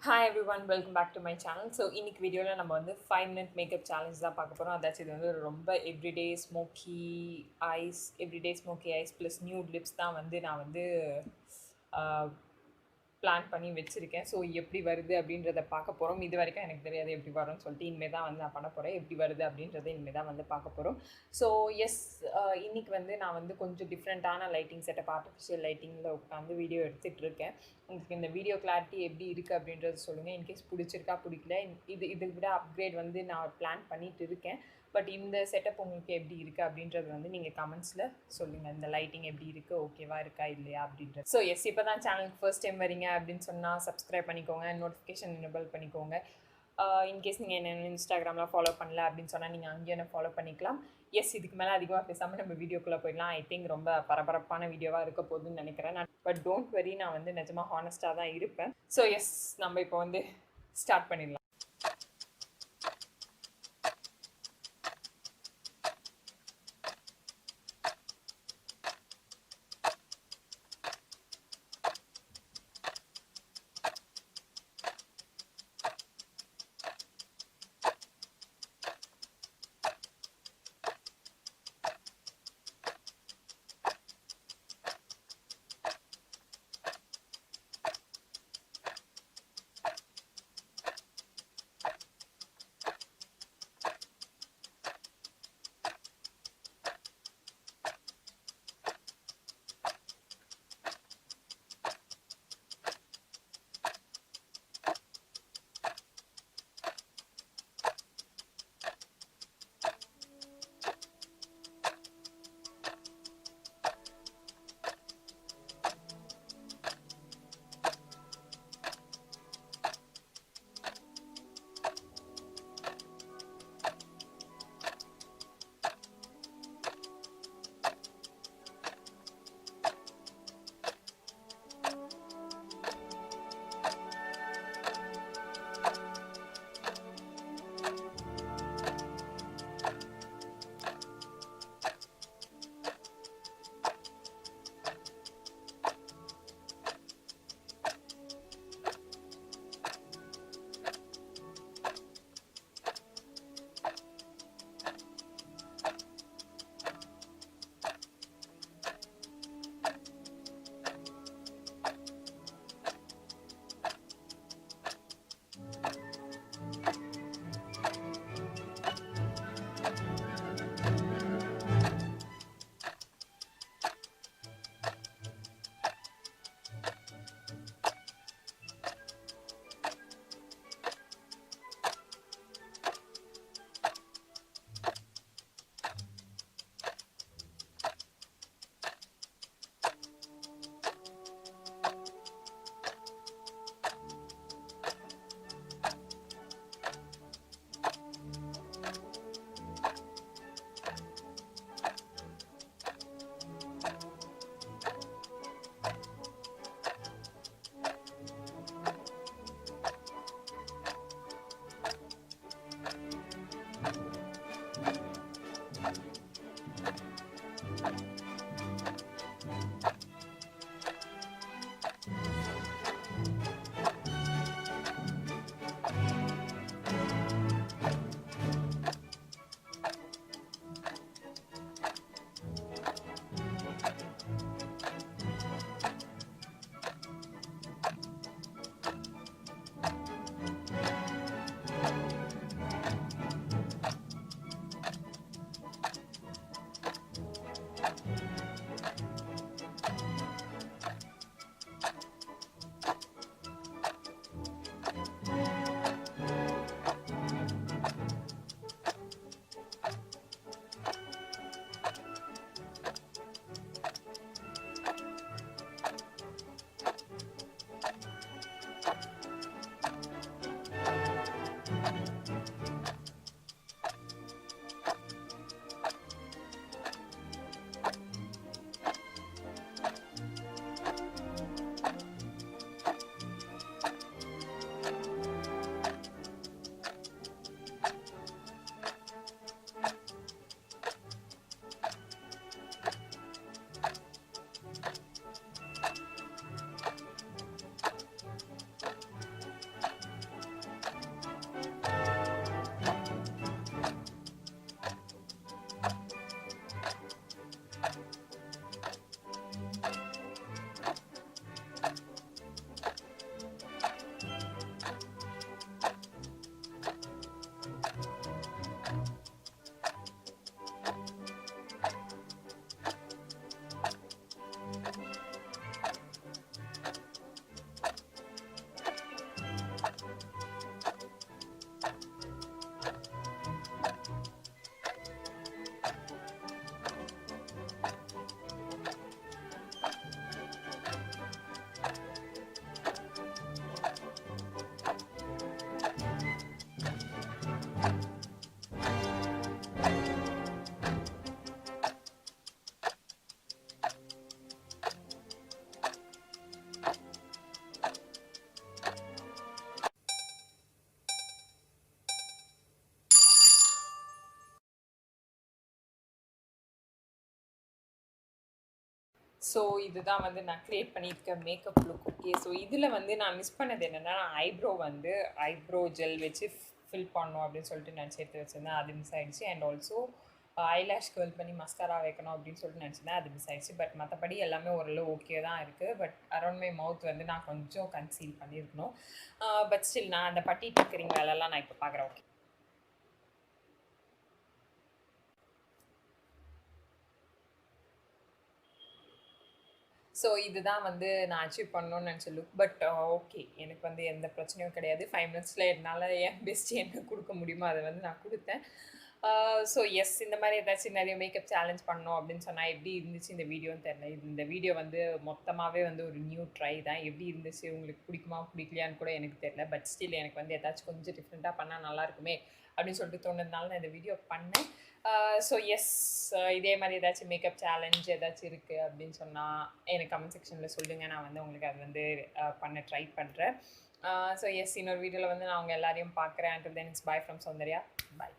Hi everyone, welcome back to my channel. So இன்னைக்கு வீடியோல நம்ம வந்து 5 minute மேக்கப் சேலஞ்ச் தான் பார்க்க போறோம். அதாச்சும் இது வந்து ரொம்ப everyday smoky eyes plus nude lips தான் வந்து நான் வந்து பிளான் பண்ணி வச்சுருக்கேன். ஸோ எப்படி வருது அப்படின்றத பார்க்க போகிறோம். இது வரைக்கும் எனக்கு தெரியாது எப்படி வரும்னு சொல்லிட்டு இனிமேல் தான் வந்து நான் பண்ண போகிறேன். எப்படி வருது அப்படின்றத இனிமேல் தான் வந்து பார்க்க போகிறோம். ஸோ எஸ், இன்றைக்கி வந்து நான் வந்து கொஞ்சம் டிஃப்ரெண்ட்டான லைட்டிங் செட்டப், ஆர்டிஃபிஷியல் லைட்டிங்கில் உட்காந்து வீடியோ எடுத்துகிட்டு இருக்கேன். உங்களுக்கு இந்த வீடியோ கிளாரிட்டி எப்படி இருக்குது அப்படின்றத சொல்லுங்கள். இன்கேஸ் பிடிச்சிருக்கா பிடிக்கல, இதை விட அப்கிரேட் வந்து நான் பிளான் பண்ணிட்டு இருக்கேன். பட் இந்த செட்டப் உங்களுக்கு எப்படி இருக்குது அப்படின்றது வந்து நீங்கள் கமெண்ட்ஸில் சொல்லுங்கள். இந்த லைட்டிங் எப்படி இருக்குது, ஓகேவா இருக்கா இல்லையா அப்படின்றது. ஸோ எஸ், இப்போ தான் சேனலுக்கு ஃபர்ஸ்ட் டைம் வரீங்க அப்படின்னு சொன்னால் சப்ஸ்கிரைப் பண்ணிக்கோங்க, நோட்டிஃபிகேஷன் எனேபிள் பண்ணிக்கோங்க. இன்கேஸ் நீங்கள் என்ன இன்ஸ்டாகிராமில் ஃபாலோ பண்ணல அப்படின்னு சொன்னால் நீங்கள் அங்கேயும் என்ன ஃபாலோ பண்ணிக்கலாம். எஸ், இதுக்கு மேலே அதிகமாக பேசாமல் நம்ம வீடியோக்குள்ளே போயிடலாம். ஐ திங்க் ரொம்ப பரபரப்பான வீடியோவாக இருக்க போகுதுன்னு நினைக்கிறேன். பட் டோன்ட் வெரி, நான் வந்து நிஜமாக ஹானஸ்ட்டாக தான் இருப்பேன். ஸோ எஸ், நம்ம இப்போ வந்து ஸ்டார்ட் பண்ணிடலாம். ஸோ இதுதான் வந்து நான் க்ரியேட் பண்ணியிருக்கேன் மேக்கப் லுக். ஓகே, ஸோ இதில் வந்து நான் மிஸ் பண்ணது என்னென்னா, ஐப்ரோ வந்து ஐப்ரோ ஜெல் வச்சு ஃபில் பண்ணணும் அப்படின்னு சொல்லிட்டு நினச்சி எடுத்து வச்சுருந்தேன். அது மிஸ் ஆகிடுச்சு. அண்ட் ஆல்சோ ஐலாஷ் கேர்ள் பண்ணி மஸ்காரா வைக்கணும் அப்படின்னு சொல்லிட்டு நினச்சிருந்தேன். அது மிஸ் ஆகிடுச்சு. பட் மற்றபடி எல்லாமே ஓரளவு ஓகே தான் இருக்குது. பட் அரௌண்ட் மை மவுத் வந்து நான் கொஞ்சம் கன்சீல் பண்ணியிருக்கணும். பட் ஸ்டில் நான் அந்த பட்டி டிக்கரிங் வேலைலாம் நான் இப்போ பார்க்குறேன். ஓகே, ஸோ இதுதான் வந்து நான் அச்சீவ் பண்ணணும்னு நினச்ச லுக். பட் ஓகே, எனக்கு வந்து எந்த பிரச்சனையும் கிடையாது. 5 மினிட்ஸில் என்னால் என் பெஸ்ட் என்ன கொடுக்க முடியுமோ அதை வந்து நான் கொடுத்தேன். ஸோ எஸ், இந்த மாதிரி ஏதாச்சும் நிறைய மேக்கப் சேலஞ்ச் பண்ணோம் அப்படின்னு சொன்னால் எப்படி இருந்துச்சு இந்த வீடியோன்னு தெரியல. இந்த வீடியோ வந்து மொத்தமாகவே வந்து ஒரு நியூ ட்ரை தான். எப்படி இருந்துச்சு, உங்களுக்கு பிடிக்குமா பிடிக்கலையான்னு கூட எனக்கு தெரியல. பட் ஸ்டில் எனக்கு வந்து ஏதாச்சும் கொஞ்சம் டிஃப்ரெண்ட்டாக பண்ணால் நல்லாயிருக்குமே அப்படின்னு சொல்லிட்டு தோணுதுனால நான் இந்த வீடியோ பண்ணேன். ஸோ எஸ், இதே மாதிரி ஏதாச்சும் மேக்கப் சேலஞ்ச் ஏதாச்சும் இருக்குது அப்படின்னு சொன்னால் எனக்கு கமெண்ட் செக்ஷனில் சொல்லுங்கள். நான் வந்து உங்களுக்கு அது வந்து பண்ண ட்ரை பண்ணுறேன். ஸோ எஸ், இன்னொரு வீடியோவில் வந்து நான் அவங்க எல்லாரையும் பார்க்குறேன். until then it's bye from Soundariya. Bye.